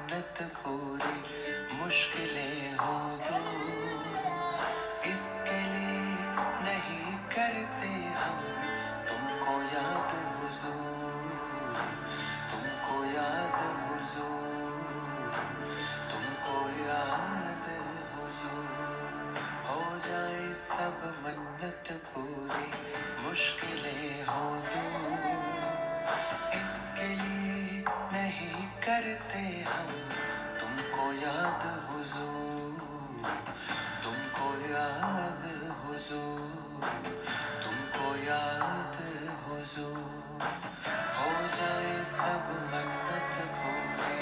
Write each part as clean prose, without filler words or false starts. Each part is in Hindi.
मन्नत पूरी मुश्किलें हो दूर, इसके लिए नहीं करते हम तुमको याद हुजूर, तुमको याद हुजूर, तुमको याद हुजूर। हो जाए सब मन्नत पूरी मुश्किलें हो दूर, इसके लिए नहीं करते हम तुमको याद हुजूर, तुमको याद हुजूर, तुमको याद हुजूर। हो जाए सब मन्नत पूरी।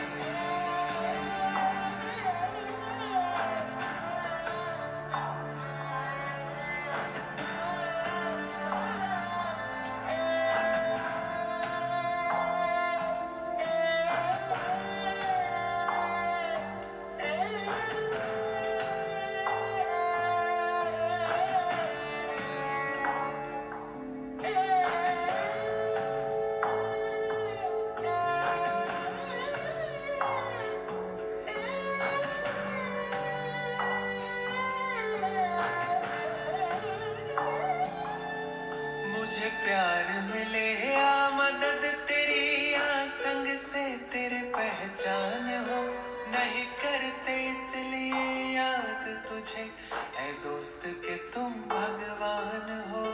मुझे प्यार मिले या मदद तेरी या संग से तेरे पहचान हो, नहीं करते इसलिए याद तुझे ऐ दोस्त के तुम भगवान हो।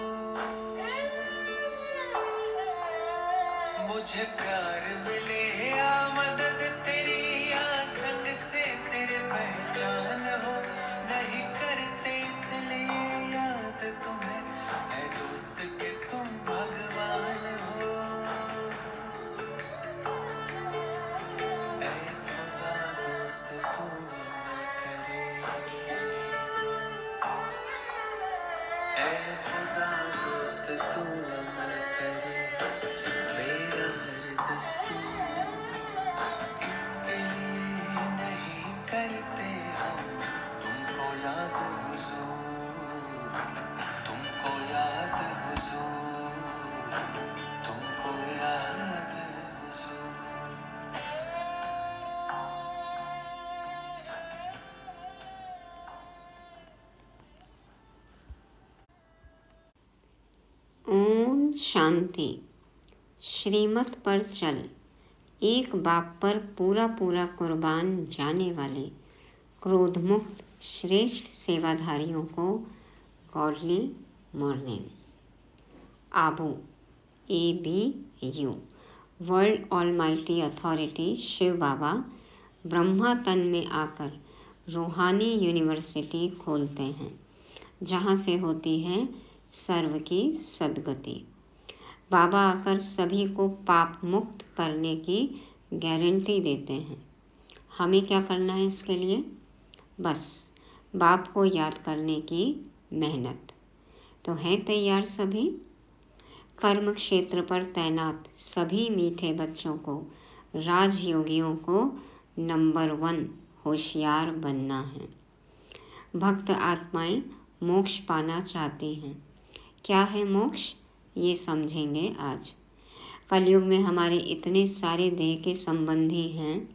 मुझे प्यार मिले या मदद तेरी या संग से तेरे पहचान हो, नहीं करते इसलिए याद तुम्हें ऐ दोस्त के तुम भगवान हो। ऐ खुदा दोस्त तू अमल करे, ऐ खुदा दोस्त तू अमल करे, मेरा हर दस्तूर, इसके लिए नहीं करते हम तुमको याद हुजूर, तुमको याद हुजूर, तुमको याद हुजूर। ओम शांति। श्रीमत पर चल। एक बाप पर पूरा पूरा कुर्बान जाने वाले क्रोधमुक्त श्रेष्ठ सेवाधारियों को godly morning. Abu ABU world almighty authority Shiv Baba Brahma तन में आकर रूहानी यूनिवर्सिटी खोलते हैं, जहाँ से होती है सर्व की सद्गति। बाबा आकर सभी को पाप मुक्त करने की गारंटी देते हैं। हमें क्या करना है इसके लिए? बस बाप को याद करने की मेहनत। तो है तैयार सभी? कर्म क्षेत्र पर तैनात सभी मीठे बच्चों को, राजयोगियों को नंबर 1 होशियार बनना है। भक्त आत्माएं मोक्ष पाना चाहती हैं। क्या है मोक्ष? ये समझेंगे आज। कलयुग में हमारे इतने सारे देह के संबंधी हैं,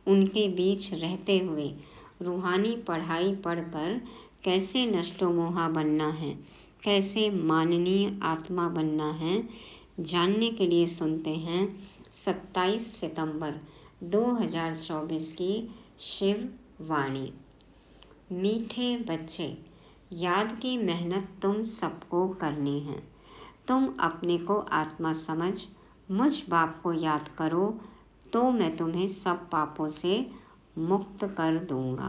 उनके बीच रहते हुए रूहानी पढ़ाई पढ़कर कैसे नष्टो मोहा बनना है, कैसे माननीय आत्मा बनना है, जानने के लिए सुनते हैं 27 सितंबर 2024 की शिव वाणी। मीठे बच्चे, याद की मेहनत तुम सबको करनी है। तुम अपने को आत्मा समझ मुझ बाप को याद करो तो मैं तुम्हें सब पापों से मुक्त कर दूंगा।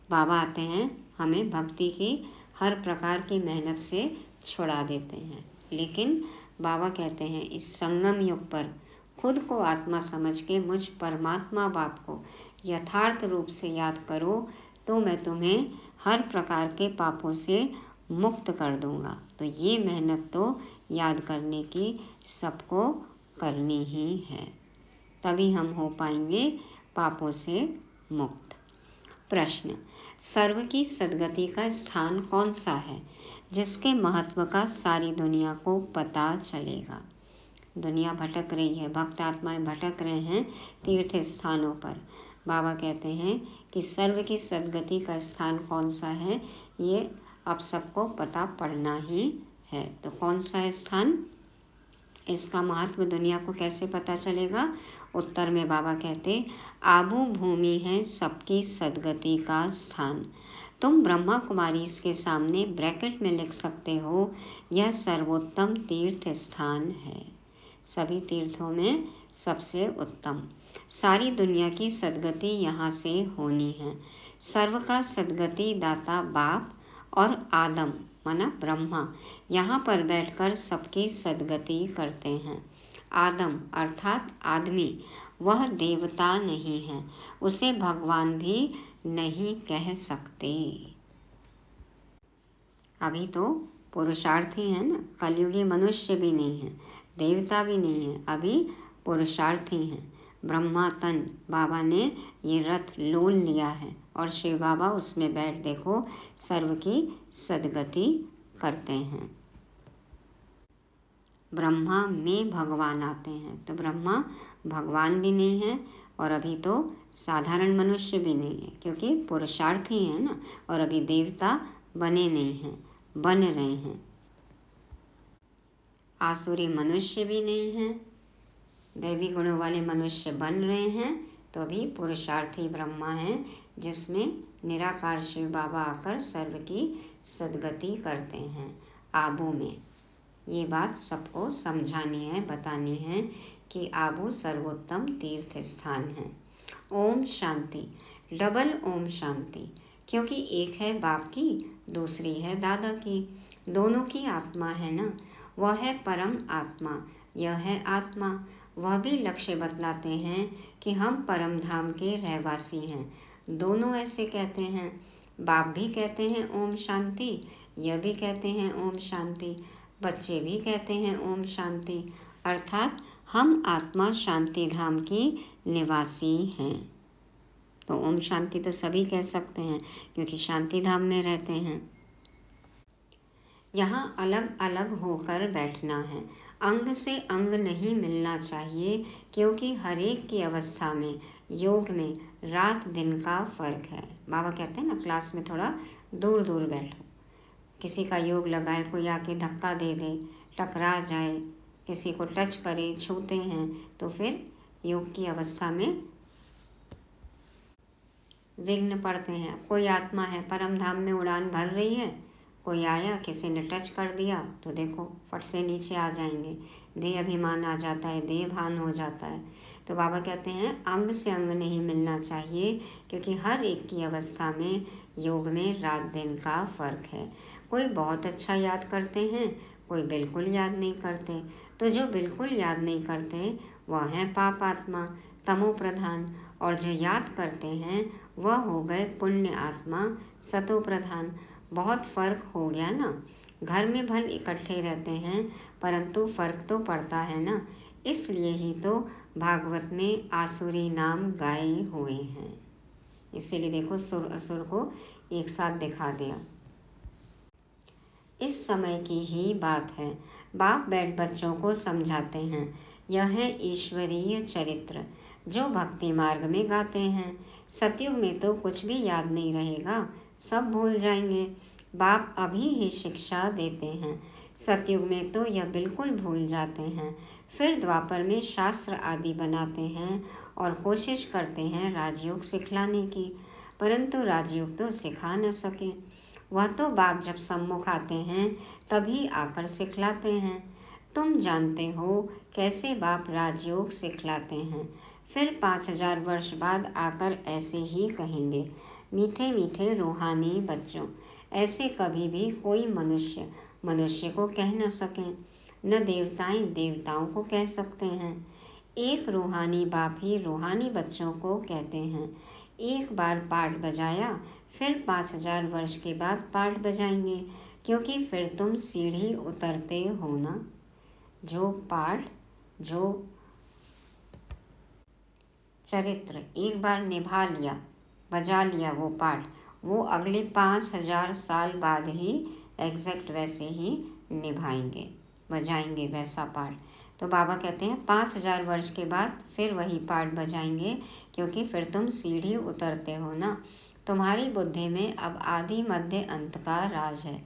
बाबा आते हैं, हमें भक्ति की हर प्रकार की मेहनत से छुड़ा देते हैं, लेकिन बाबा कहते हैं इस संगम युग पर खुद को आत्मा समझ के मुझ परमात्मा बाप को यथार्थ रूप से याद करो तो मैं तुम्हें हर प्रकार के पापों से मुक्त कर दूंगा। तो ये मेहनत तो याद करने की सबको करनी ही है, तभी हम हो पाएंगे पापों से मुक्त। प्रश्न, सर्व की सद्गति का स्थान कौन सा है जिसके महत्व का सारी दुनिया को पता चलेगा? दुनिया भटक रही है, भक्त आत्माएं भटक रहे हैं तीर्थ स्थानों पर। बाबा कहते हैं कि सर्व की सद्गति का स्थान कौन सा है, ये आप सबको पता पड़ना ही है। तो कौन सा स्थान, इसका महत्व दुनिया को कैसे पता चलेगा? उत्तर में बाबा कहते, आबू भूमि है सबकी सद्गति का स्थान। तुम ब्रह्मा कुमारी इसके सामने ब्रैकेट में लिख सकते हो, यह सर्वोत्तम तीर्थ स्थान है, सभी तीर्थों में सबसे उत्तम। सारी दुनिया की सद्गति यहाँ से होनी है। सर्व का सद्गति दाता बाप और आदम माना ब्रह्मा यहाँ पर बैठकर सबकी सद्गति करते हैं। आदम अर्थात आदमी, वह देवता नहीं है, उसे भगवान भी नहीं कह सकते। अभी तो पुरुषार्थी है ना, कलयुगी मनुष्य भी नहीं है, देवता भी नहीं है, अभी पुरुषार्थी हैं। ब्रह्मा तन बाबा ने ये रथ लोन लिया है और शिव बाबा उसमें बैठ देखो सर्व की सद्गति करते हैं। ब्रह्मा में भगवान आते हैं, तो ब्रह्मा भगवान भी नहीं है और अभी तो साधारण मनुष्य भी नहीं है, क्योंकि पुरुषार्थी है ना, और अभी देवता बने नहीं हैं, बन रहे हैं। आसुरी मनुष्य भी नहीं है, दैवी गुणों वाले मनुष्य बन रहे हैं, तो अभी पुरुषार्थी ब्रह्मा है, जिसमें निराकार शिव बाबा आकर सर्व की सद्गति करते हैं आबू में। ये बात सबको समझानी है, बतानी है कि आबू सर्वोत्तम तीर्थ स्थान है। ओम शांति, डबल ओम शांति, क्योंकि एक है बाप की, दूसरी है दादा की, दोनों की आत्मा है ना। वह है परम आत्मा, यह है आत्मा। वह भी लक्ष्य बतलाते हैं कि हम परम धाम के रहवासी हैं। दोनों ऐसे कहते हैं, बाप भी कहते हैं ओम शांति, यह भी कहते हैं ओम शांति, बच्चे भी कहते हैं ओम शांति, अर्थात हम आत्मा शांति धाम की निवासी हैं। तो ओम शांति तो सभी कह सकते हैं, क्योंकि शांति धाम में रहते हैं। यहाँ अलग अलग होकर बैठना है, अंग से अंग नहीं मिलना चाहिए, क्योंकि हर एक की अवस्था में योग में रात दिन का फर्क है। बाबा कहते हैं ना, क्लास में थोड़ा दूर दूर बैठो, किसी का योग लगाए, कोई आके धक्का दे दे, टकरा जाए, किसी को टच करे, छूते हैं, तो फिर योग की अवस्था में विघ्न पड़ते हैं। कोई आत्मा है परम धाम में उड़ान भर रही है, कोई आया किसी ने टच कर दिया तो देखो फट से नीचे आ जाएंगे, देह अभिमान आ जाता है, देह भान हो जाता है। तो बाबा कहते हैं अंग से अंग नहीं मिलना चाहिए, क्योंकि हर एक की अवस्था में योग में रात दिन का फर्क है। कोई बहुत अच्छा याद करते हैं, कोई बिल्कुल याद नहीं करते। तो जो बिल्कुल याद नहीं करते वह है पाप आत्मा, तमो प्रधान, और जो याद करते हैं वह हो गए पुण्य आत्मा, सतो प्रधान। बहुत फर्क हो गया ना। घर में भले इकट्ठे रहते हैं, परंतु फर्क तो पड़ता है ना। इसलिए ही तो भागवत में आसुरी नाम गाए हुए हैं। इसीलिए देखो सुर असुर को एक साथ दिखा दिया। इस समय की ही बात है, बाप बैठ बच्चों को समझाते हैं। यह है ईश्वरीय चरित्र जो भक्ति मार्ग में गाते हैं। सतयुग में तो कुछ भी याद नहीं रहेगा, सब भूल जाएंगे। बाप अभी ही शिक्षा देते हैं। सतयुग में तो यह बिल्कुल भूल जाते हैं। फिर द्वापर में शास्त्र आदि बनाते हैं और कोशिश करते हैं राजयोग सिखलाने की, परंतु राजयोग तो सिखा न सके। वह तो बाप जब सम्मुख आते हैं तभी आकर सिखलाते हैं। तुम जानते हो कैसे बाप राजयोग सिखलाते हैं। फिर 5000 वर्ष बाद आकर ऐसे ही कहेंगे, मीठे मीठे रूहानी बच्चों। ऐसे कभी भी कोई मनुष्य मनुष्य को कह न सके, न देवताएं देवताओं को कह सकते हैं। एक रूहानी बाप ही रूहानी बच्चों को कहते हैं। एक बार पाठ बजाया, फिर 5000 वर्ष के बाद पाठ बजाएंगे, क्योंकि फिर तुम सीढ़ी उतरते हो ना। जो पाठ, जो चरित्र एक बार निभा लिया, बजा लिया वो पाठ, वो अगले 5000 साल बाद ही एग्जैक्ट वैसे ही निभाएंगे, बजाएंगे वैसा पाठ। तो बाबा कहते हैं 5000 वर्ष के बाद फिर वही पाठ बजाएंगे, क्योंकि फिर तुम सीढ़ी उतरते हो ना। तुम्हारी बुद्धि में अब आदि मध्य अंत का राज है।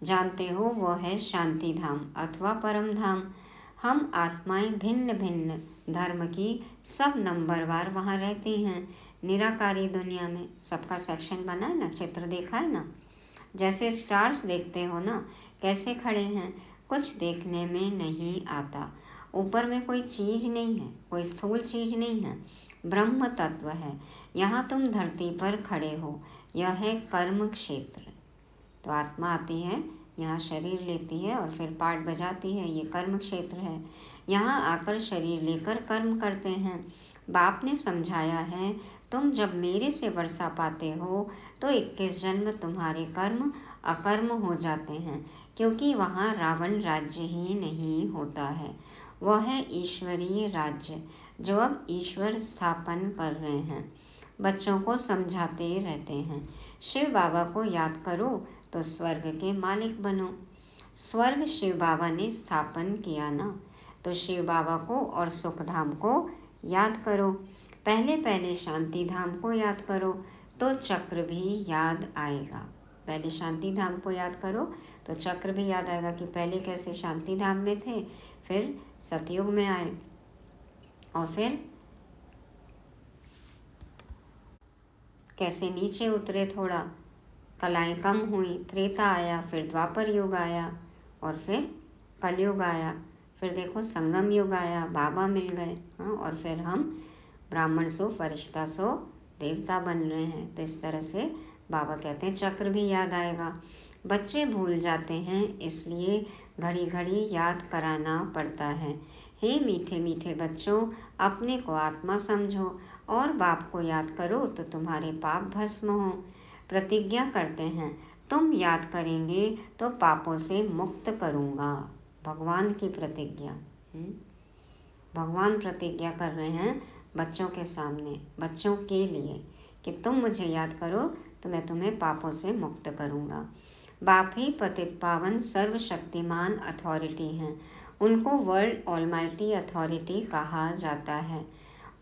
जानते हो वो है शांति धाम अथवा परम धाम। हम आत्माएं भिन्न भिन्न धर्म की सब नंबरवार वहाँ रहती हैं। निराकारी दुनिया में सबका सेक्शन बना है ना, चित्र देखा है ना। जैसे स्टार्स देखते हो ना, कैसे खड़े हैं, कुछ देखने में नहीं आता। ऊपर में कोई चीज नहीं है, कोई स्थूल चीज नहीं है, ब्रह्म तत्व है। यहाँ तुम धरती पर खड़े हो, यह है कर्म क्षेत्र। तो आत्मा आती है, यहाँ शरीर लेती है और फिर पाठ बजाती है, ये कर्म क्षेत्र है। यहाँ आकर शरीर लेकर कर्म करते हैं। बाप ने समझाया है, तुम जब मेरे से वर्षा पाते हो तो 21 जन्म तुम्हारे कर्म अकर्म हो जाते हैं, क्योंकि वहाँ रावण राज्य ही नहीं होता है। वह है ईश्वरीय राज्य जो अब ईश्वर स्थापन कर रहे हैं। बच्चों को समझाते रहते हैं, शिव बाबा को याद करो तो स्वर्ग के मालिक बनो। स्वर्ग शिव बाबा ने स्थापन किया ना, तो शिव बाबा को और सुख धाम को याद करो। पहले पहले शांति धाम को याद करो तो चक्र भी याद आएगा। पहले शांति धाम को याद करो तो चक्र भी याद आएगा कि पहले कैसे शांति धाम में थे, फिर सतयुग में आए और फिर कैसे नीचे उतरे, थोड़ा कलाएं कम हुई, त्रेता आया, फिर द्वापर युग आया और फिर कलयुग आया, फिर देखो संगम युग आया, बाबा मिल गए। हाँ, और फिर हम ब्राह्मण सो फरिश्ता सो देवता बन रहे हैं। तो इस तरह से बाबा कहते हैं चक्र भी याद आएगा। बच्चे भूल जाते हैं, इसलिए घड़ी घड़ी याद कराना पड़ता है। हे मीठे मीठे बच्चों, अपने को आत्मा समझो और बाप को याद करो तो तुम्हारे पाप भस्म हो। प्रतिज्ञा करते हैं, तुम याद करेंगे तो पापों से मुक्त करूँगा। भगवान की प्रतिज्ञा। भगवान प्रतिज्ञा कर रहे हैं बच्चों के सामने, बच्चों के लिए, कि तुम मुझे याद करो तो मैं तुम्हें पापों से मुक्त करूँगा। बाप ही पतित पावन सर्वशक्तिमान अथॉरिटी हैं। उनको वर्ल्ड ऑलमाइटी अथॉरिटी कहा जाता है।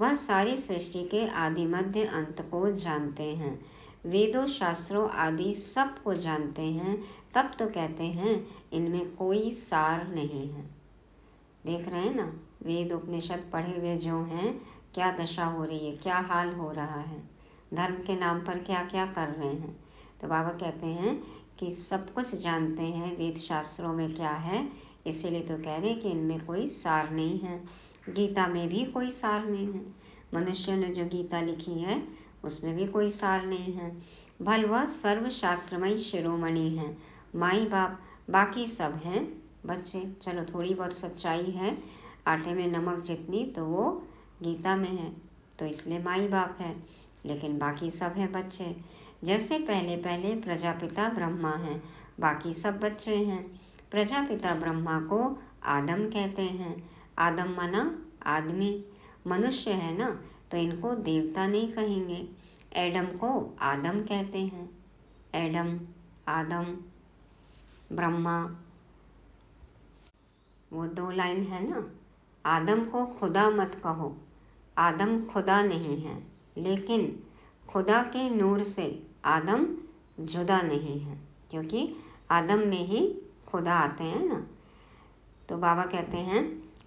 वह सारी सृष्टि के आदि मध्य अंत को जानते हैं। वेदों शास्त्रों आदि सब को जानते हैं, तब तो कहते हैं इनमें कोई सार नहीं है। देख रहे हैं ना, वेद उपनिषद पढ़े हुए जो हैं, क्या दशा हो रही है, क्या हाल हो रहा है, धर्म के नाम पर क्या क्या कर रहे हैं। तो बाबा कहते हैं कि सब कुछ जानते हैं, वेद शास्त्रों में क्या है, इसीलिए तो कह रहे हैं कि इनमें कोई सार नहीं है। गीता में भी कोई सार नहीं है। मनुष्य ने जो गीता लिखी है उसमें भी कोई सार नहीं है। भल वह सर्वशास्त्रमयी शिरोमणि है। माई बाप बाकी सब हैं बच्चे। चलो थोड़ी बहुत सच्चाई है, आटे में नमक जितनी, तो वो गीता में है, तो इसलिए माई बाप है, लेकिन बाकी सब है बच्चे। जैसे पहले पहले प्रजापिता ब्रह्मा है, बाकी सब बच्चे हैं। प्रजापिता ब्रह्मा को आदम कहते हैं। आदम माना आदमी, मनुष्य है ना, तो इनको देवता नहीं कहेंगे। एडम को आदम कहते हैं। एडम, आदम, ब्रह्मा, वो 2 लाइन है ना। आदम को खुदा मत कहो, आदम खुदा नहीं है, लेकिन खुदा के नूर से आदम जुदा नहीं है, क्योंकि आदम में ही खुदा आते हैं ना। तो बाबा कहते हैं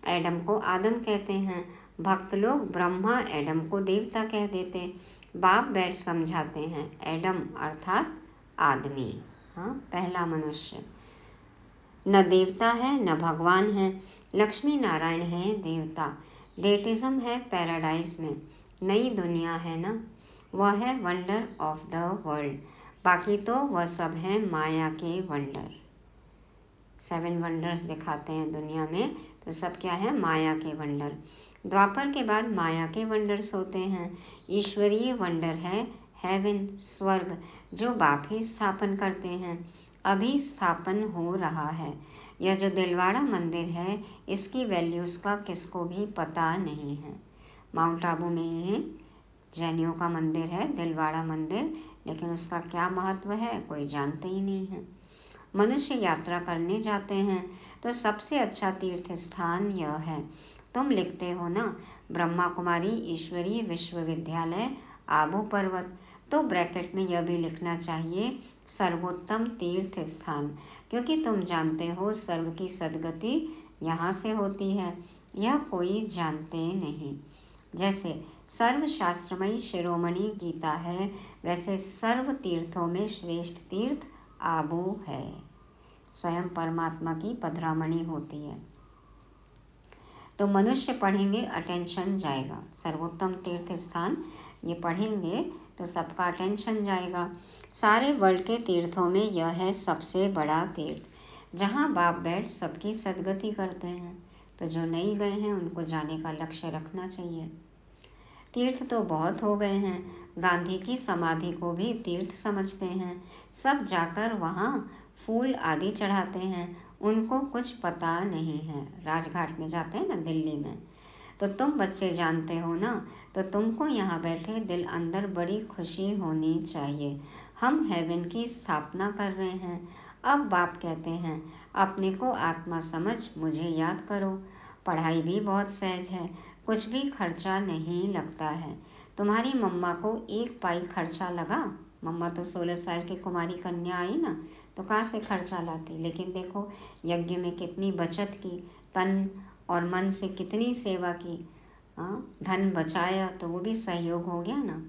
एडम को आदम कहते हैं। भक्त लोग ब्रह्मा एडम को देवता कह देते। बाप बैठ समझाते हैं, एडम अर्थात आदमी, हाँ, पहला मनुष्य, न देवता है न भगवान है। लक्ष्मी नारायण है देवता। डेटिज्म है पैराडाइज में, नई दुनिया है ना, वह है वंडर ऑफ द वर्ल्ड। बाकी तो वह सब है माया के वंडर। 7 वंडर्स दिखाते हैं दुनिया में, तो सब क्या है, माया के वंडर। द्वापर के बाद माया के वंडर्स होते हैं। ईश्वरीय वंडर है हेवन, स्वर्ग, जो बाप ही स्थापन करते हैं। अभी स्थापन हो रहा है। यह जो दिलवाड़ा मंदिर है, इसकी वैल्यूज का किसको भी पता नहीं है। माउंट आबू में ही जैनियों का मंदिर है, दिलवाड़ा मंदिर, लेकिन उसका क्या महत्व है कोई जानते ही नहीं है। मनुष्य यात्रा करने जाते हैं तो सबसे अच्छा तीर्थ स्थान यह है। तुम लिखते हो ना, ब्रह्मा कुमारी ईश्वरीय विश्वविद्यालय आबू पर्वत, तो ब्रैकेट में यह भी लिखना चाहिए सर्वोत्तम तीर्थ स्थान, क्योंकि तुम जानते हो सर्व की सद्गति यहाँ से होती है, यह कोई जानते नहीं। जैसे सर्व शास्त्रमयी शिरोमणि गीता है, वैसे सर्व तीर्थों में श्रेष्ठ तीर्थ आबू है। स्वयं परमात्मा की पधरामणि होती है। तो मनुष्य पढ़ेंगे अटेंशन जाएगा। सर्वोत्तम तीर्थ स्थान ये पढ़ेंगे तो सबका अटेंशन जाएगा। सारे वर्ल्ड के तीर्थों में यह है सबसे बड़ा तीर्थ, जहाँ बाप बैठ सबकी सद्गति करते हैं। तो जो नहीं गए हैं उनको जाने का लक्ष्य रखना चाहिए। तीर्थ तो बहुत हो गए हैं, गांधी की समाधि को भी तीर्थ समझते हैं। सब जाकर वहाँ फूल आदि चढ़ाते हैं, उनको कुछ पता नहीं है। राजघाट में जाते हैं ना दिल्ली में, तो तुम बच्चे जानते हो ना, तो तुमको यहाँ बैठे दिल अंदर बड़ी खुशी होनी चाहिए। हम हेवन की स्थापना कर रहे हैं। अब बाप कहते हैं अपने को आत्मा समझ मुझे याद करो। पढ़ाई भी बहुत सहज है, कुछ भी खर्चा नहीं लगता है। तुम्हारी मम्मा को 1 पाई खर्चा लगा? मम्मा तो 16 साल की कुमारी कन्या आई ना, तो कहाँ से खर्चा लाती। लेकिन देखो यज्ञ में कितनी बचत की, तन और मन से कितनी सेवा की, धन बचाया, तो वो भी सहयोग हो गया ना।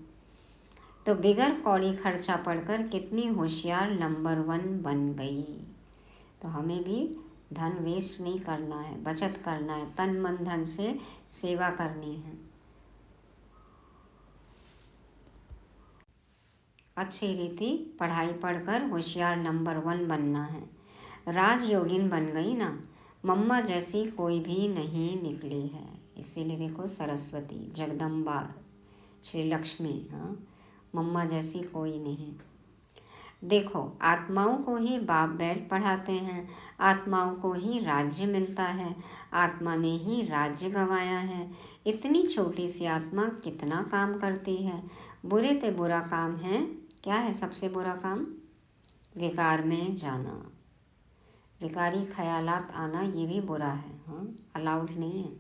तो बिगर कौड़ी खर्चा पड़कर कितनी होशियार नंबर 1 बन गई। तो हमें भी धन वेस्ट नहीं करना है, बचत करना है, तन मन धन से सेवा करनी है। अच्छी रीति पढ़ाई पढ़कर होशियार नंबर 1 बनना है। राजयोगिन बन गई ना, मम्मा जैसी कोई भी नहीं निकली है। इसीलिए देखो सरस्वती, जगदम्बा, श्री लक्ष्मी, मम्मा जैसी कोई नहीं। देखो आत्माओं को ही बाप बैठ पढ़ाते हैं, आत्माओं को ही राज्य मिलता है, आत्मा ने ही राज्य गंवाया है। इतनी छोटी सी आत्मा कितना काम करती है। बुरे ते बुरा काम है, क्या है सबसे बुरा काम? विकार में जाना, विकारी ख्यालात आना, ये भी बुरा है, अलाउड नहीं है।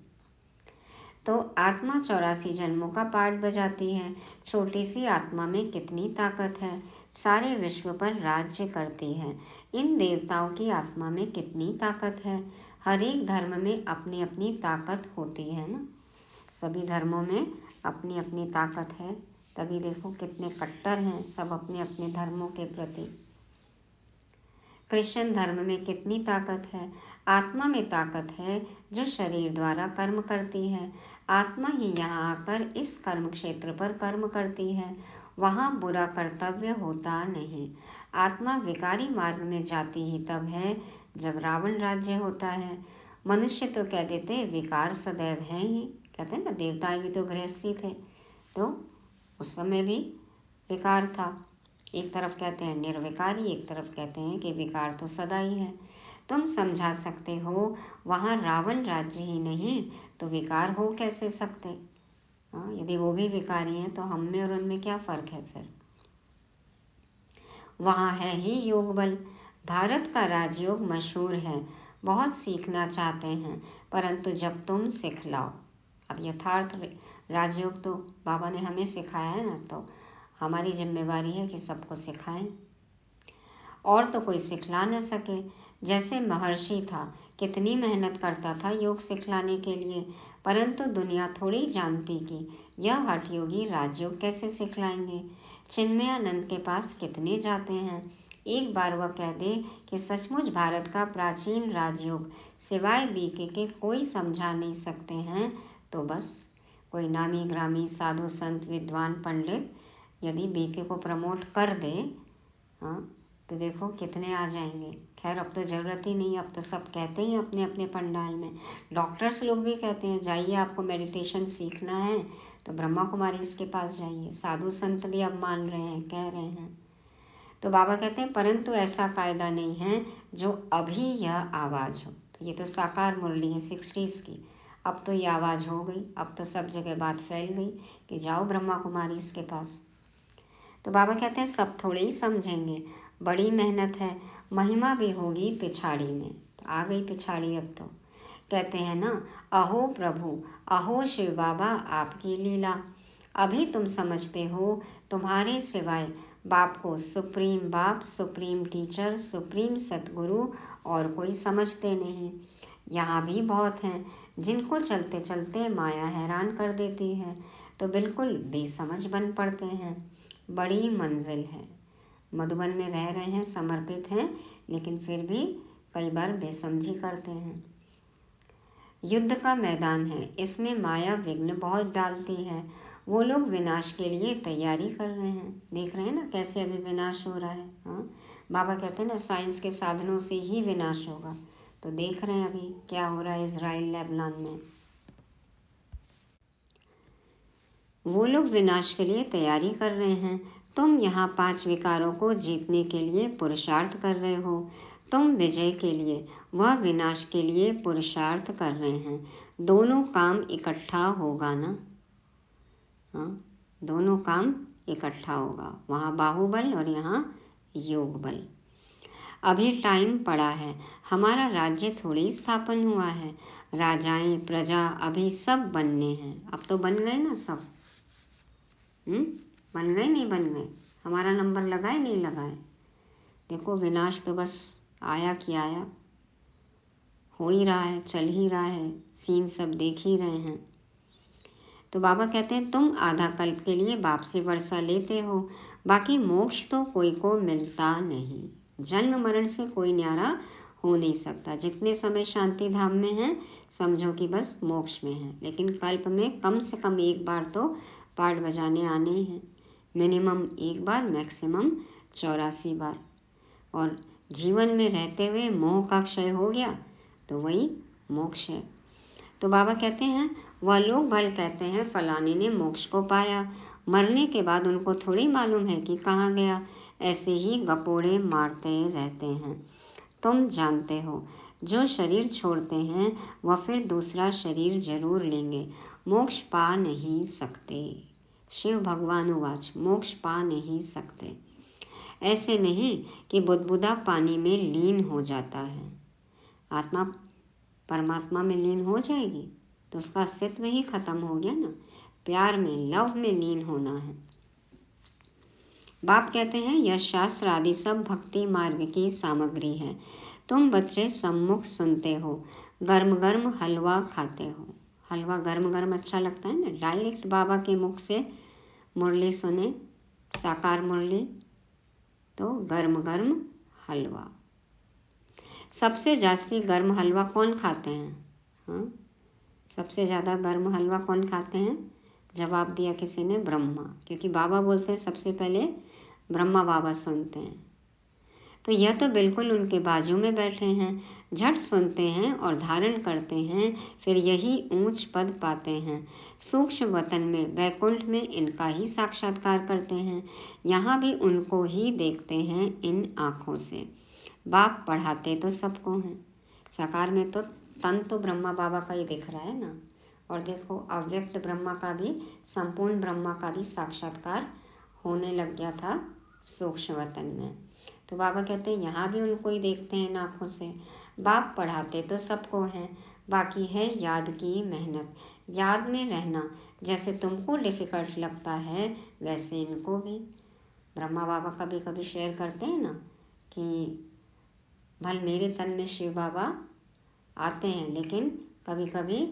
तो आत्मा 84 जन्मों का पाठ बजाती है। छोटी सी आत्मा में कितनी ताकत है, सारे विश्व पर राज्य करती है। इन देवताओं की आत्मा में कितनी ताकत है। हर एक धर्म में अपनी अपनी ताकत होती है ना, सभी धर्मों में अपनी अपनी ताकत है। तभी देखो कितने कट्टर हैं सब अपने अपने धर्मों के प्रति। क्रिश्चियन धर्म में कितनी ताकत है। आत्मा में ताकत है जो शरीर द्वारा कर्म करती है। आत्मा ही यहाँ आकर इस कर्म क्षेत्र पर कर्म करती है, वहाँ बुरा कर्तव्य होता नहीं। आत्मा विकारी मार्ग में जाती ही तब है जब रावण राज्य होता है। मनुष्य तो कह देते विकार सदैव है ही, कहते हैं ना देवता भी तो गृहस्थी थे, तो उस समय भी विकार था। एक तरफ कहते हैं निर्विकारी, एक तरफ कहते हैं कि विकार तो सदा ही है। तुम समझा सकते हो वहाँ रावण राज्य ही नहीं तो विकार हो कैसे सकते। यदि वो भी विकारी हैं तो हम में और उनमें क्या फर्क है फिर। वहाँ है ही योग बल। भारत का राजयोग मशहूर है, बहुत सीखना चाहते हैं, परंतु जब तुम सिखलाओ। अब यथार्थ राजयोग तो बाबा ने हमें सिखाया है ना, तो हमारी जिम्मेवारी है कि सबको सिखाएं। और तो कोई सिखला न सके। जैसे महर्षि था, कितनी मेहनत करता था योग सिखलाने के लिए, परंतु दुनिया थोड़ी जानती कि यह हठ योगी राजयोग कैसे सिखलाएंगे। चिन्मयानंद के पास कितने जाते हैं, एक बार वह कह दे कि सचमुच भारत का प्राचीन राजयोग सिवाय बीके के कोई समझा नहीं सकते हैं, तो बस कोई नामी ग्रामी साधु संत विद्वान पंडित यदि बीके को प्रमोट कर दे, तो देखो कितने आ जाएंगे। खैर अब तो ज़रूरत ही नहीं, अब तो सब कहते हैं अपने अपने पंडाल में। डॉक्टर्स लोग भी कहते हैं जाइए आपको मेडिटेशन सीखना है तो ब्रह्मा कुमारी इसके पास जाइए। साधु संत भी अब मान रहे हैं, कह रहे हैं। तो बाबा कहते हैं परंतु ऐसा कायदा नहीं है जो अभी यह आवाज़ हो। तो ये तो साकार मुरली है 60s की, अब तो ये आवाज़ हो गई, अब तो सब जगह बात फैल गई कि जाओ ब्रह्मा कुमारी इसके पास। तो बाबा कहते हैं सब थोड़े ही समझेंगे, बड़ी मेहनत है, महिमा भी होगी पिछाड़ी में। तो आ गई पिछाड़ी अब तो। कहते हैं ना, अहो प्रभु, अहो शिव बाबा आपकी लीला, अभी तुम समझते हो तुम्हारे सिवाय बाप को सुप्रीम बाप, सुप्रीम टीचर, सुप्रीम सतगुरु और कोई समझते नहीं। यहाँ भी बहुत हैं जिनको चलते चलते माया हैरान कर देती है, तो बिल्कुल बेसमझ बन पड़ते हैं। बड़ी मंजिल है, मधुबन में रह रहे हैं, समर्पित हैं, लेकिन फिर भी कई बार बेसमझी करते हैं। युद्ध का मैदान है, इसमें माया विघ्न बहुत डालती है। वो लोग विनाश के लिए तैयारी कर रहे हैं। देख रहे हैं ना कैसे अभी विनाश हो रहा है। हाँ, बाबा कहते हैं ना साइंस के साधनों से ही विनाश होगा। तो देख रहे हैं अभी क्या हो रहा है इजराइल लेबनान में। वो लोग विनाश के लिए तैयारी कर रहे हैं। तुम यहाँ 5 विकारों को जीतने के लिए पुरुषार्थ कर रहे हो। तुम विजय के लिए, वह विनाश के लिए पुरुषार्थ कर रहे हैं। दोनों काम इकट्ठा होगा ना। हाँ, दोनों काम इकट्ठा होगा। वहाँ बाहुबल और यहाँ योग बल। अभी टाइम पड़ा है, हमारा राज्य थोड़ी स्थापन हुआ है। राजाएं प्रजा अभी सब बनने हैं। अब तो बन गए ना सब। बन गए नहीं बन गए, हमारा नंबर लगाए नहीं लगाए। देखो विनाश तो बस आया कि आया, हो ही रहा है, चल ही रहा है, सीन सब देख ही रहे हैं। तो बाबा कहते हैं तुम आधा कल्प के लिए बाप से वर्षा लेते हो, बाकी मोक्ष तो कोई को मिलता नहीं। जन्म मरण से कोई न्यारा हो नहीं सकता। जितने समय शांति धाम में है समझो कि बस मोक्ष में है, लेकिन कल्प में कम से कम एक बार तो पाठ बजाने आने ही हैं। मिनिमम एक बार, मैक्सिमम 84 बार। और जीवन में रहते हुए मोह का क्षय हो गया तो वही मोक्ष है। तो बाबा कहते हैं वह लोग भल कहते हैं फलाने ने मोक्ष को पाया, मरने के बाद उनको थोड़ी मालूम है कि कहाँ गया। ऐसे ही गपोड़े मारते रहते हैं। तुम जानते हो जो शरीर छोड़ते हैं वह फिर दूसरा शरीर जरूर लेंगे, मोक्ष पा नहीं सकते। शिव भगवान उवाच, मोक्ष पा नहीं सकते। ऐसे नहीं कि बुदबुदा पानी में लीन हो जाता है। आत्मा परमात्मा में लीन हो जाएगी तो उसका अस्तित्व ही खत्म हो गया ना। प्यार में, लव में लीन होना है। बाप कहते हैं यह शास्त्र आदि सब भक्ति मार्ग की सामग्री है। तुम बच्चे सम्मुख सुनते हो, गर्म गर्म हलवा खाते हो। हलवा गर्म गर्म अच्छा लगता है ना। डायरेक्ट बाबा के मुख से मुरली सुने, साकार मुरली, तो गर्म गर्म हलवा। सबसे जास्ती गर्म हलवा कौन खाते हैं? हाँ, सबसे ज़्यादा गर्म हलवा कौन खाते हैं? जवाब दिया किसी ने, ब्रह्मा। क्योंकि बाबा बोलते हैं सबसे पहले ब्रह्मा बाबा सुनते हैं। तो यह तो बिल्कुल उनके बाजू में बैठे हैं, झट सुनते हैं और धारण करते हैं, फिर यही ऊंच पद पाते हैं। सूक्ष्म वतन में, वैकुंठ में इनका ही साक्षात्कार करते हैं। यहाँ भी उनको ही देखते हैं इन आँखों से। बाप पढ़ाते तो सबको हैं। साकार में तो तन तो ब्रह्मा बाबा का ही दिख रहा है ना। और देखो अव्यक्त ब्रह्मा का भी, संपूर्ण ब्रह्मा का भी साक्षात्कार होने लग गया था सूक्ष्म वतन में। तो बाबा कहते हैं यहाँ भी उनको ही देखते हैं इन आँखों से। बाप पढ़ाते तो सबको हैं, बाकी है याद की मेहनत। याद में रहना जैसे तुमको डिफिकल्ट लगता है वैसे इनको भी। ब्रह्मा बाबा कभी कभी शेयर करते हैं ना कि भल मेरे तन में शिव बाबा आते हैं, लेकिन कभी कभी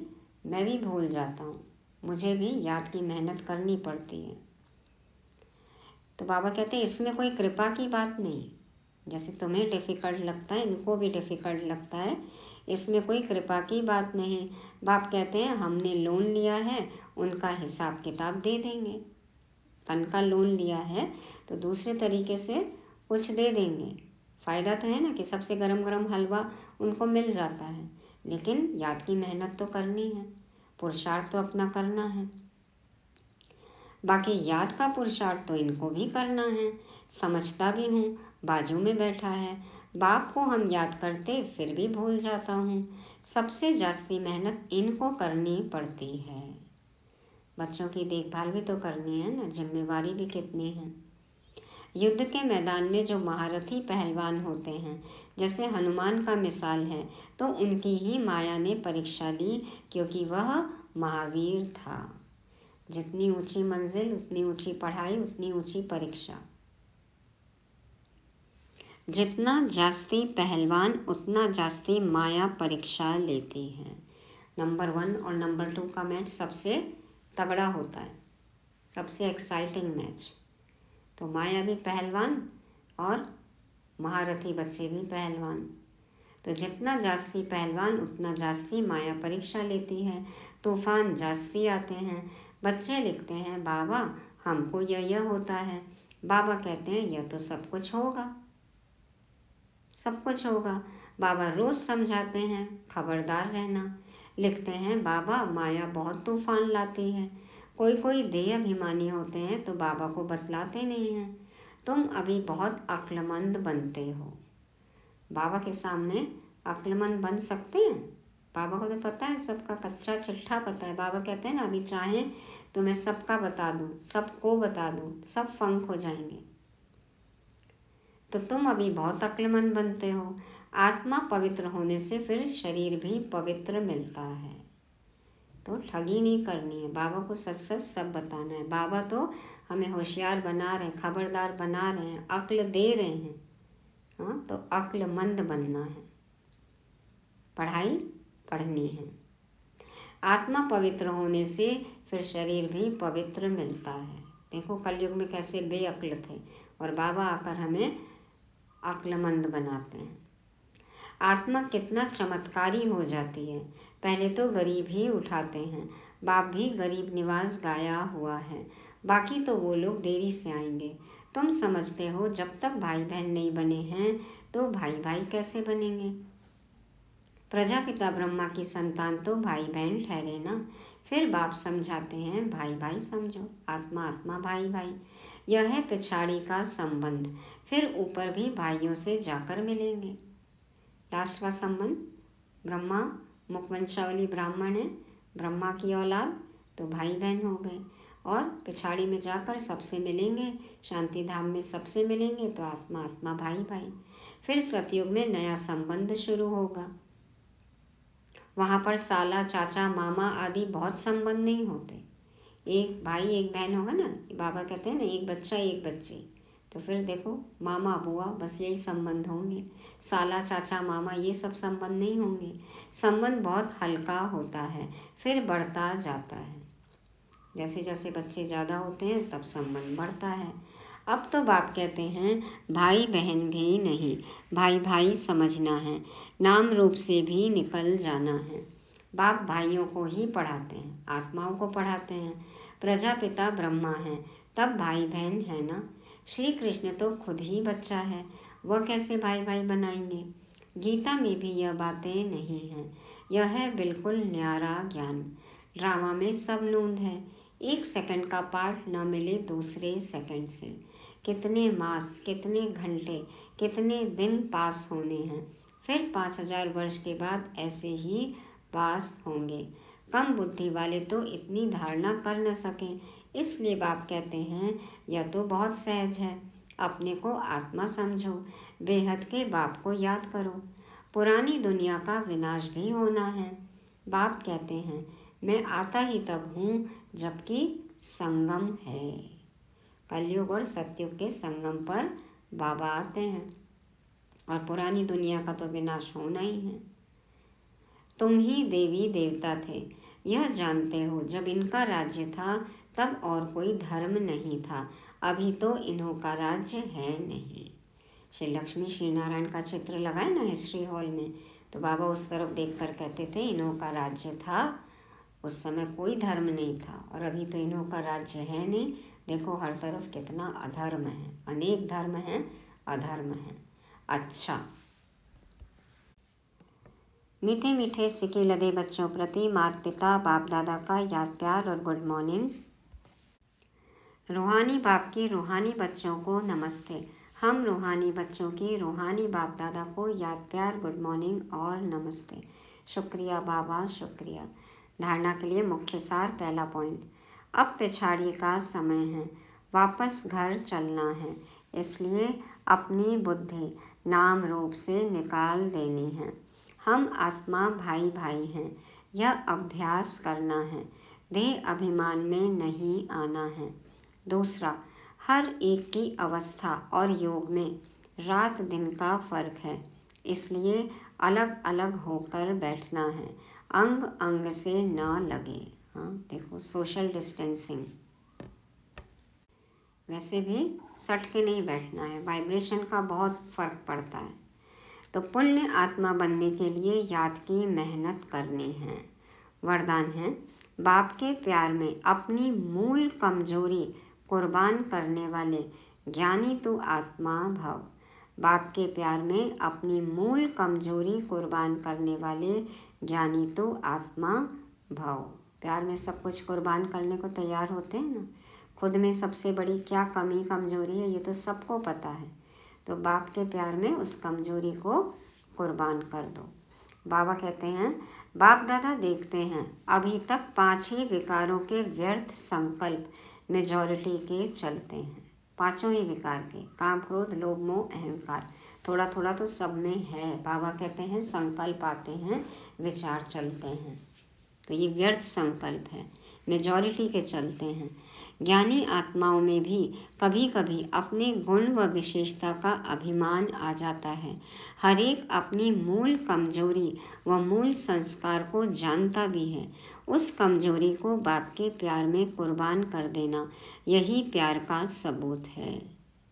मैं भी भूल जाता हूँ, मुझे भी याद की मेहनत करनी पड़ती है। तो बाबा कहते हैं इसमें कोई कृपा की बात नहीं। जैसे तुम्हें डिफ़िकल्ट लगता है इनको भी डिफ़िकल्ट लगता है, इसमें कोई कृपा की बात नहीं। बाप कहते हैं हमने लोन लिया है, उनका हिसाब किताब दे देंगे। तन का लोन लिया है तो दूसरे तरीके से कुछ दे देंगे। फ़ायदा तो है ना कि सबसे गरम गरम हलवा उनको मिल जाता है, लेकिन याद की मेहनत तो करनी है, पुरुषार्थ तो अपना करना है। बाकी याद का पुरुषार्थ तो इनको भी करना है। समझता भी हूँ, बाजू में बैठा है। बाप को हम याद करते फिर भी भूल जाता हूँ। सबसे जास्ती मेहनत इनको करनी पड़ती है। बच्चों की देखभाल भी तो करनी है ना, जिम्मेवारी भी कितनी है। युद्ध के मैदान में जो महारथी पहलवान होते हैं, जैसे हनुमान का मिसाल है, तो उनकी ही माया ने परीक्षा ली, क्योंकि वह महावीर था। जितनी ऊंची मंजिल उतनी ऊंची पढ़ाई, उतनी ऊंची परीक्षा। जितना जास्ती पहलवान उतना जास्ती माया परीक्षा लेती है। नंबर 1 और नंबर 2 का मैच सबसे तगड़ा होता है, सबसे एक्साइटिंग मैच। तो माया भी पहलवान और महारथी बच्चे भी पहलवान। तो जितना जास्ती पहलवान उतना जास्ती माया परीक्षा लेती है। तूफान जास्ती आते हैं। बच्चे लिखते हैं, बाबा हमको यह होता है। बाबा कहते हैं, यह तो सब कुछ होगा, सब कुछ होगा। बाबा रोज समझाते हैं, खबरदार रहना। लिखते हैं, बाबा माया बहुत तूफान लाती है। कोई कोई देह अभिमानी होते हैं तो बाबा को बतलाते नहीं हैं। तुम अभी बहुत अक्लमंद बनते हो। बाबा के सामने अक्लमंद बन सकते हैं? बाबा को तो पता है, सबका कच्चा चिट्ठा पता है। बाबा कहते हैं ना, अभी चाहें तो मैं सबका बता दूं, सबको बता दूं, सब फंक हो जाएंगे। तो तुम अभी बहुत अक्लमंद बनते हो। आत्मा पवित्र होने से फिर शरीर भी पवित्र मिलता है। तो ठगी नहीं करनी है, बाबा को सच सच सब बताना है। बाबा तो हमें होशियार बना रहे हैं, खबरदार बना रहे हैं, अक्ल दे रहे हैं। हाँ, तो अक्लमंद बनना है, पढ़ाई पढ़नी है। आत्मा पवित्र होने से फिर शरीर भी पवित्र मिलता है। देखो कलयुग में कैसे बेअक्ल थे और बाबा आकर हमें अक्लमंद बनाते हैं। आत्मा कितना चमत्कारी हो जाती है। पहले तो गरीब ही उठाते हैं। बाप भी गरीब निवास गाया हुआ है, बाकी तो वो लोग देरी से आएंगे। तुम समझते हो जब तक भाई बहन नहीं बने हैं तो भाई भाई कैसे बनेंगे? प्रजापिता ब्रह्मा की संतान तो भाई बहन ठहरे ना। फिर बाप समझाते हैं, भाई भाई समझो, आत्मा आत्मा भाई भाई। यह है पिछाड़ी का संबंध। फिर ऊपर भी भाइयों से जाकर मिलेंगे। लास्ट का संबंध, ब्रह्मा मुखवंशावली ब्राह्मण है, ब्रह्मा की औलाद, तो भाई बहन हो गए। और पिछाड़ी में जाकर सबसे मिलेंगे, शांति धाम में सबसे मिलेंगे, तो आत्मा आत्मा भाई भाई। फिर सतयुग में नया संबंध शुरू होगा। वहां पर साला चाचा मामा आदि बहुत संबंध नहीं होते। एक भाई एक बहन होगा ना, बाबा कहते हैं ना, एक बच्चा एक बच्ची। तो फिर देखो मामा बुआ, बस यही संबंध होंगे। साला चाचा मामा ये सब संबंध नहीं होंगे। संबंध बहुत हल्का होता है, फिर बढ़ता जाता है। जैसे जैसे बच्चे ज़्यादा होते हैं तब संबंध बढ़ता है। अब तो बाप कहते हैं, भाई बहन भी नहीं, भाई भाई समझना है, नाम रूप से भी निकल जाना है। बाप भाइयों को ही पढ़ाते हैं, आत्माओं को पढ़ाते हैं। प्रजापिता ब्रह्मा है, तब भाई बहन है ना। श्री कृष्ण तो खुद ही बच्चा है, वह कैसे भाई भाई बनाएंगे? गीता में भी यह बातें नहीं हैं। यह है बिल्कुल न्यारा ज्ञान। ड्रामा में सब नूंद है। 1 सेकंड का पाठ न मिले दूसरे सेकंड से। कितने मास, कितने घंटे, कितने दिन पास होने हैं, फिर 5000 वर्ष के बाद ऐसे ही पास होंगे। कम बुद्धि वाले तो इतनी धारणा कर न सके। इसलिए बाप कहते हैं, यह तो बहुत सहज है। अपने को आत्मा समझो, बेहद के बाप को याद करो। पुरानी दुनिया का विनाश भी होना है। बाप कहते हैं, मैं आता ही तब हूँ जबकि संगम है। कलयुग और सतयुग के संगम पर बाबा आते हैं और पुरानी दुनिया का तो विनाश होना ही है। तुम ही देवी देवता थे, यह जानते हो। जब इनका राज्य था तब और कोई धर्म नहीं था। अभी तो इन्हों का राज्य है नहीं। श्री लक्ष्मी श्री नारायण का चित्र लगाए ना हिस्ट्री हॉल में, तो बाबा उस तरफ देखकर कहते थे, इन्हों का राज्य था, उस समय कोई धर्म नहीं था, और अभी तो इन्हों का राज्य है नहीं। देखो हर तरफ कितना अधर्म है, अनेक धर्म है, अधर्म है। अच्छा, मीठे मीठे सिके लदे बच्चों प्रति माता पिता बाप दादा का याद प्यार और गुड मॉर्निंग। रूहानी बाप की रूहानी बच्चों को नमस्ते। हम रूहानी बच्चों की रूहानी बाप दादा को याद प्यार, गुड मॉर्निंग और नमस्ते। शुक्रिया बाबा, शुक्रिया। धारणा के लिए मुख्य सार, पहला पॉइंट, अब पिछाड़ी का समय है, वापस घर चलना है। इसलिए अपनी बुद्धि नाम रूप से निकाल देनी है। हम आत्मा भाई भाई हैं, यह अभ्यास करना है, देह अभिमान में नहीं आना है। दूसरा, हर एक की अवस्था और योग में रात दिन का फर्क है, इसलिए अलग अलग होकर बैठना है, अंग अंग से न लगे। हाँ देखो, सोशल डिस्टेंसिंग। वैसे भी सट के नहीं बैठना है, वाइब्रेशन का बहुत फर्क पड़ता है। तो पुण्य आत्मा बनने के लिए याद की मेहनत करनी है। वरदान है, बाप के प्यार में अपनी मूल कमजोरी कुर्बान करने वाले ज्ञानी तू आत्मा भव। बाप के प्यार में अपनी मूल कमजोरी कुर्बान करने वाले ज्ञानी तू आत्मा भव। प्यार में सब कुछ कुर्बान करने को तैयार होते हैं ना। खुद में सबसे बड़ी क्या कमी कमजोरी है, ये तो सबको पता है। तो बाप के प्यार में उस कमजोरी को कुर्बान कर दो। बाबा कहते हैं, बाप दादा देखते हैं अभी तक 5 ही विकारों के व्यर्थ संकल्प मेजॉरिटी के चलते हैं। 5 ही विकार के, काम क्रोध लोभ मोह अहंकार, थोड़ा थोड़ा तो सब में है। बाबा कहते हैं संकल्प आते हैं, विचार चलते हैं, तो ये व्यर्थ संकल्प है, मेजॉरिटी के चलते हैं। ज्ञानी आत्माओं में भी कभी कभी अपने गुण व विशेषता का अभिमान आ जाता है। हर एक अपनी मूल कमजोरी व मूल संस्कार को जानता भी है। उस कमजोरी को बाप के प्यार में कुर्बान कर देना, यही प्यार का सबूत है।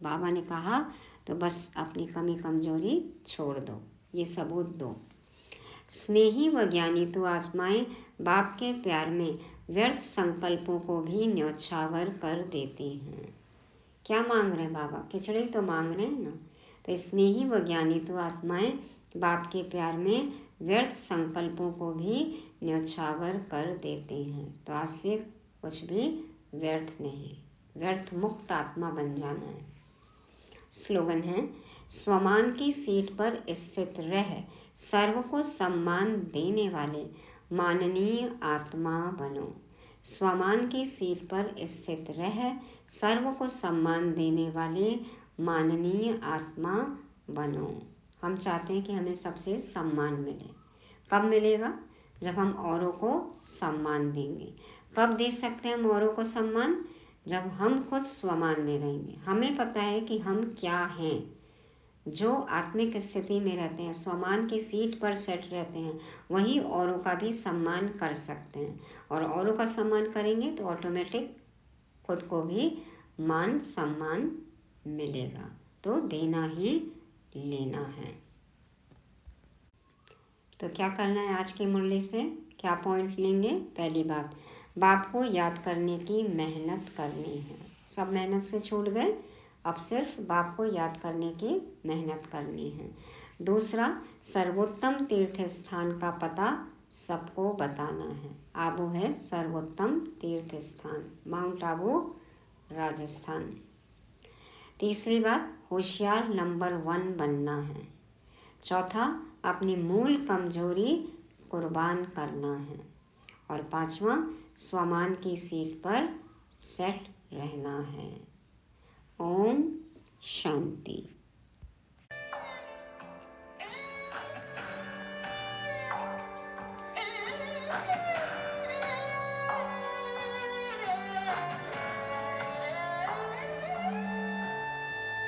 बाबा ने कहा तो बस अपनी कमी कमजोरी छोड़ दो, ये सबूत दो। स्नेही व ज्ञानी तो आत्माएं बाप के प्यार में व्यर्थ संकल्पों को भी न्योछावर कर देती हैं। क्या मांग रहे हैं बाबा? खिचड़ी तो मांग रहे हैं ना। तो स्नेही व ज्ञानी तो आत्माएं बाप के प्यार में व्यर्थ संकल्पों को भी न्योछावर कर देते हैं। तो आज से कुछ भी व्यर्थ नहीं, व्यर्थ मुक्त आत्मा बन जाना है। स्लोगन है, स्वमान की सीट पर स्थित रह सर्व को सम्मान देने वाले माननीय आत्मा बनो। स्वमान की सीट पर स्थित रह सर्व को सम्मान देने वाले माननीय आत्मा बनो। हम चाहते हैं कि हमें सबसे सम्मान मिले। कब मिलेगा? जब हम औरों को सम्मान देंगे। कब दे सकते हैं हम औरों को सम्मान? जब हम खुद स्वमान में रहेंगे। हमें पता है कि हम क्या हैं। जो आत्मिक स्थिति में रहते हैं, स्वमान की सीट पर सेट रहते हैं, वही औरों का भी सम्मान कर सकते हैं। और औरों का सम्मान करेंगे तो ऑटोमेटिक खुद को भी मान सम्मान मिलेगा। तो देना ही लेना है। तो क्या करना है आज की मुरली से? क्या पॉइंट लेंगे? पहली बात, बाप को याद करने की मेहनत करनी है। सब मेहनत से छूट गए, अब सिर्फ बाप को याद करने की मेहनत करनी है। दूसरा, सर्वोत्तम तीर्थ स्थान का पता सबको बताना है। आबू है सर्वोत्तम तीर्थ स्थान, माउंट आबू राजस्थान। तीसरी बात, होशियार नंबर 1 बनना है। चौथा, अपनी मूल कमजोरी कुर्बान करना है। और पांचवा, स्वमान की सीट पर सेट रहना है। ओम शांति।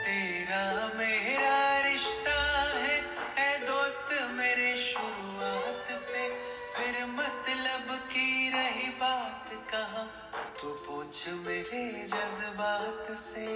तेरा मेरा रिश्ता है दोस्त मेरे शुरुआत से, फिर मतलब की रही बात कहाँ, तू पूछ मेरे जज्बात से।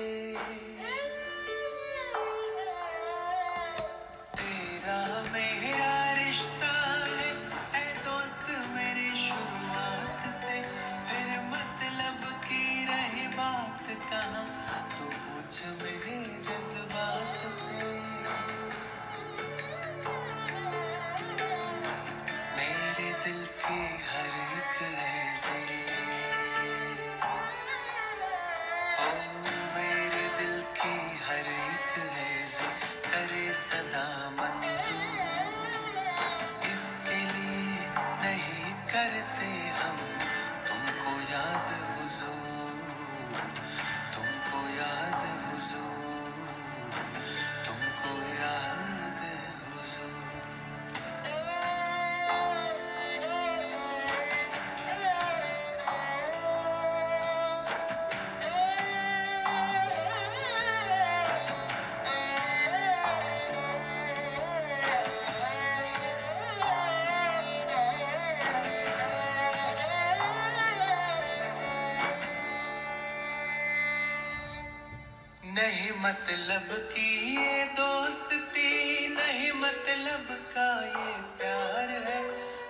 नहीं मतलब की ये दोस्ती, नहीं मतलब का ये प्यार है,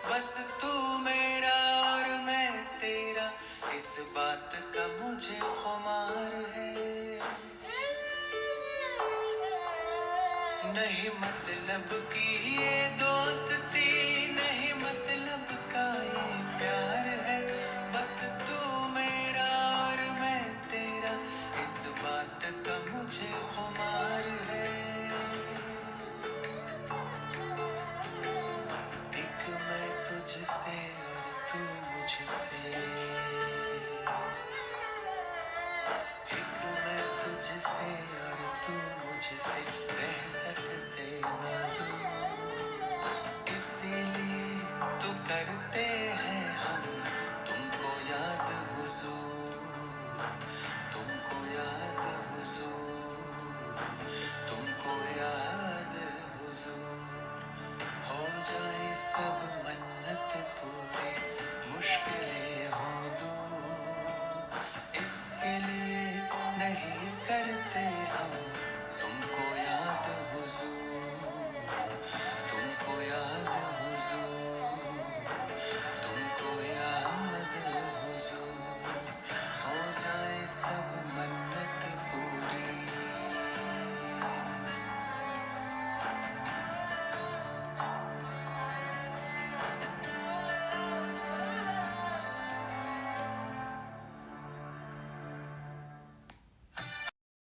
बस तू मेरा और मैं तेरा, इस बात का मुझे खुमार है। नहीं मतलब की ये दोस्ती, नहीं मतलब का ये प्यार है, बस तू मेरा और मैं तेरा, इस बात का मुझे खुमार है। एक मैं तुझसे और तू मुझसे, एक मैं तुझसे और तू मुझसे, रह सकते ना दूर।